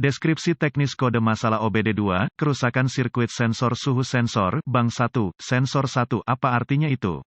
Deskripsi teknis kode masalah OBD2, kerusakan sirkuit sensor suhu sensor, bank 1, sensor 1, apa artinya itu?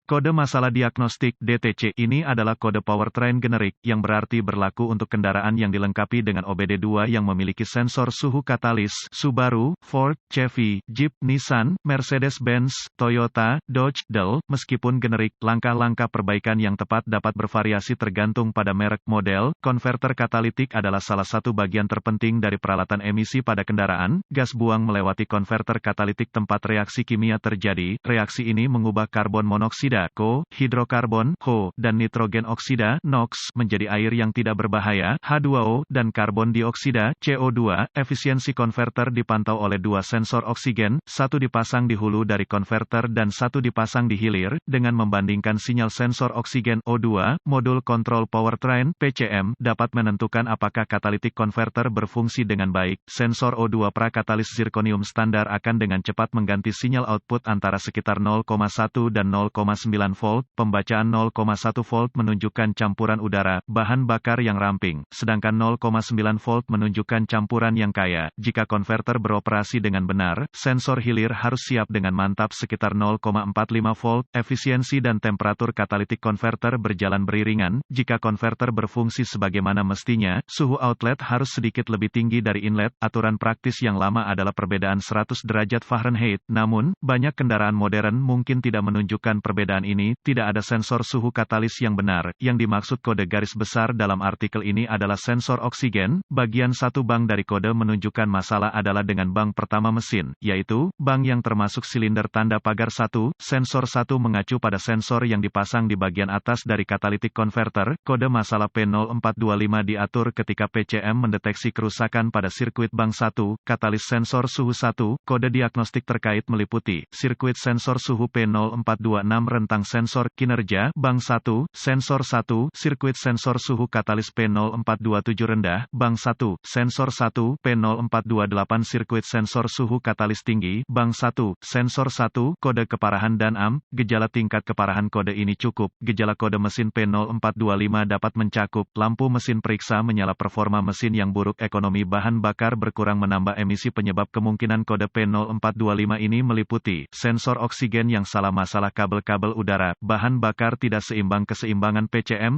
Kode masalah diagnostik (DTC) ini adalah kode powertrain generik, yang berarti berlaku untuk kendaraan yang dilengkapi dengan OBD2 yang memiliki sensor suhu katalis. Subaru, Ford, Chevy, Jeep, Nissan, Mercedes-Benz, Toyota, Dodge, Dell. Meskipun generik, langkah-langkah perbaikan yang tepat dapat bervariasi tergantung pada merek, model. Konverter katalitik adalah salah satu bagian terpenting dari peralatan emisi pada kendaraan. Gas buang melewati konverter katalitik tempat reaksi kimia terjadi. Reaksi ini mengubah karbon monoksida (CO), hidrokarbon (HO), dan nitrogen oksida (NOx) menjadi air yang tidak berbahaya (H2O), dan karbon dioksida (CO2). Efisiensi konverter dipantau oleh dua sensor oksigen, satu dipasang di hulu dari konverter dan satu dipasang di hilir. Dengan membandingkan sinyal sensor oksigen O2, modul kontrol powertrain (PCM) dapat menentukan apakah katalitik konverter berfungsi dengan baik. Sensor O2 prakatalis zirconium standar akan dengan cepat mengganti sinyal output antara sekitar 0,1 dan 0,9 volt. Pembacaan 0,1 volt menunjukkan campuran udara, bahan bakar yang ramping, sedangkan 0,9 volt menunjukkan campuran yang kaya. Jika konverter beroperasi dengan benar, sensor hilir harus siap dengan mantap sekitar 0,45 volt. Efisiensi dan temperatur katalitik konverter berjalan beriringan. Jika konverter berfungsi sebagaimana mestinya, suhu outlet harus sedikit lebih tinggi dari inlet. Aturan praktis yang lama adalah perbedaan 100 derajat Fahrenheit, namun, banyak kendaraan modern mungkin tidak menunjukkan perbedaan ini. Tidak ada sensor suhu katalis yang benar. Yang dimaksud kode garis besar dalam artikel ini adalah sensor oksigen. Bagian satu bank dari kode menunjukkan masalah adalah dengan bank pertama mesin, yaitu, bank yang termasuk silinder tanda pagar 1. Sensor 1 mengacu pada sensor yang dipasang di bagian atas dari katalitik konverter. Kode masalah P0425 diatur ketika PCM mendeteksi kerusakan pada sirkuit bank 1, katalis sensor suhu 1. Kode diagnostik terkait meliputi, sirkuit sensor suhu P0426 rentang sensor kinerja bank 1, sensor 1, sirkuit sensor suhu katalis P0427 rendah, bank 1, sensor 1, P0428 sirkuit sensor suhu katalis tinggi, bank 1, sensor 1, kode keparahan dan AM. Gejala tingkat keparahan kode ini cukup. Gejala kode mesin P0425 dapat mencakup, lampu mesin periksa menyala, performa mesin yang buruk, ekonomi bahan bakar berkurang, menambah emisi. Penyebab kemungkinan kode P0425 ini meliputi, sensor oksigen yang salah, masalah kabel-kabel udara, bahan bakar tidak seimbang, keseimbangan PCM,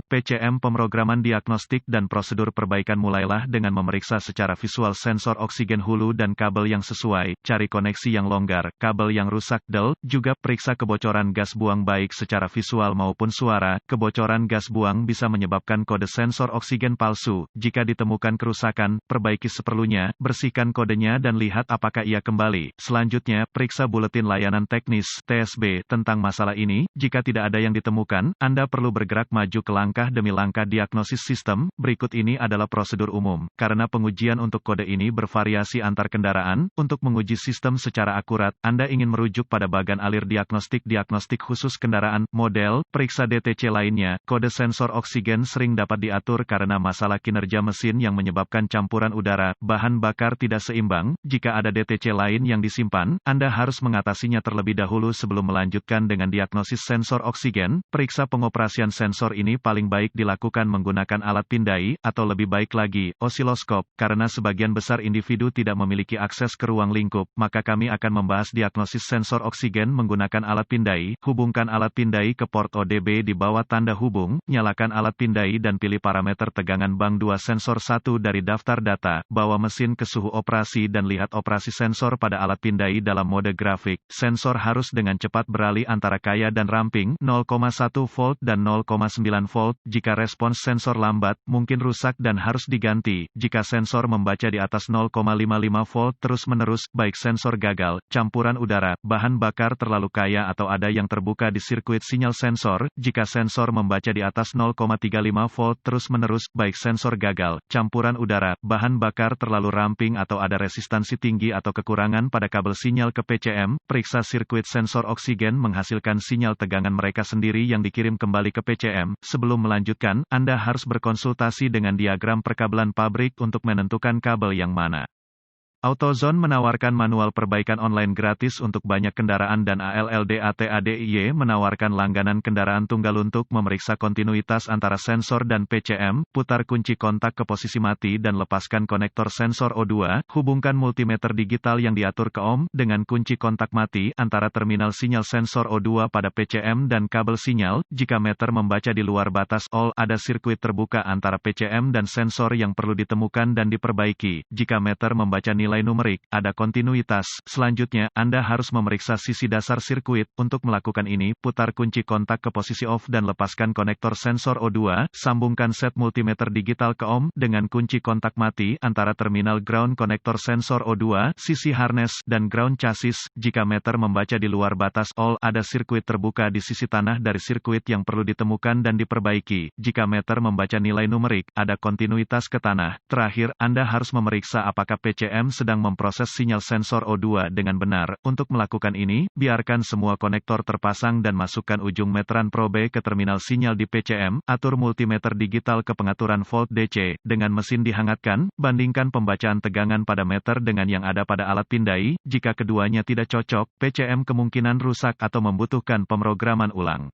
pemrograman diagnostik dan prosedur perbaikan. Mulailah dengan memeriksa secara visual sensor oksigen hulu dan kabel yang sesuai, cari koneksi yang longgar, kabel yang rusak, juga periksa kebocoran gas buang baik secara visual maupun suara. Kebocoran gas buang bisa menyebabkan kode sensor oksigen palsu. Jika ditemukan kerusakan, perbaiki seperlunya, bersihkan kodenya dan lihat apakah ia kembali. Selanjutnya, periksa buletin layanan teknis (TSB) tentang masalah ini. Jika tidak ada yang ditemukan, Anda perlu bergerak maju ke langkah demi langkah diagnosis sistem. Berikut ini adalah prosedur umum. Karena pengujian untuk kode ini bervariasi antar kendaraan, untuk menguji sistem secara akurat, Anda ingin merujuk pada bagan alir diagnostik khusus kendaraan, model, periksa DTC lainnya. Kode sensor oksigen sering dapat diatur karena masalah kinerja mesin yang menyebabkan campuran udara, bahan bakar tidak seimbang. Jika ada DTC lain yang disimpan, Anda harus mengatasinya terlebih dahulu sebelum melanjutkan dengan diagnosis sensor oksigen. Periksa pengoperasian sensor ini paling baik dilakukan menggunakan alat pindai, atau lebih baik lagi, osiloskop. Karena sebagian besar individu tidak memiliki akses ke ruang lingkup, maka kami akan membahas diagnosis sensor oksigen menggunakan alat pindai. Hubungkan alat pindai ke port ODB di bawah tanda hubung, nyalakan alat pindai dan pilih parameter tegangan bank 2 sensor 1 dari daftar data. Bawa mesin ke suhu operasi dan lihat operasi sensor pada alat pindai dalam mode grafik. Sensor harus dengan cepat beralih antara kaya dan ramping, 0,1 volt dan 0,9 volt. Jika respons sensor lambat, mungkin rusak dan harus diganti. Jika sensor membaca di atas 0,55 volt terus-menerus, baik sensor gagal, campuran udara, bahan bakar terlalu kaya atau ada yang terbuka di sirkuit sinyal sensor. Jika sensor membaca di atas 0,35 volt terus-menerus, baik sensor gagal, campuran udara, bahan bakar terlalu ramping atau ada resistansi tinggi atau kekurangan pada kabel sinyal ke PCM. Periksa sirkuit sensor oksigen menghasilkan sinyal tegangan mereka sendiri yang dikirim kembali ke PCM. Sebelum melanjutkan, Anda harus berkonsultasi dengan diagram perkabelan pabrik untuk menentukan kabel yang mana AutoZone menawarkan manual perbaikan online gratis untuk banyak kendaraan dan ALLDATADIY menawarkan langganan kendaraan tunggal untuk memeriksa kontinuitas antara sensor dan PCM, putar kunci kontak ke posisi mati dan lepaskan konektor sensor O2, hubungkan multimeter digital yang diatur ke ohm dengan kunci kontak mati antara terminal sinyal sensor O2 pada PCM dan kabel sinyal, jika meter membaca di luar batas all, ada sirkuit terbuka antara PCM dan sensor yang perlu ditemukan dan diperbaiki, jika meter membaca nilai numerik, ada kontinuitas. Selanjutnya, Anda harus memeriksa sisi dasar sirkuit. Untuk melakukan ini, putar kunci kontak ke posisi off dan lepaskan konektor sensor O2, sambungkan set multimeter digital ke ohm dengan kunci kontak mati antara terminal ground konektor sensor O2, sisi harness, dan ground chassis. Jika meter membaca di luar batas all, ada sirkuit terbuka di sisi tanah dari sirkuit yang perlu ditemukan dan diperbaiki. Jika meter membaca nilai numerik, ada kontinuitas ke tanah. Terakhir, Anda harus memeriksa apakah PCM sedang memproses sinyal sensor O2 dengan benar. Untuk melakukan ini, biarkan semua konektor terpasang dan masukkan ujung meteran probe ke terminal sinyal di PCM, atur multimeter digital ke pengaturan volt DC, dengan mesin dihangatkan, bandingkan pembacaan tegangan pada meter dengan yang ada pada alat pindai. Jika keduanya tidak cocok, PCM kemungkinan rusak atau membutuhkan pemrograman ulang.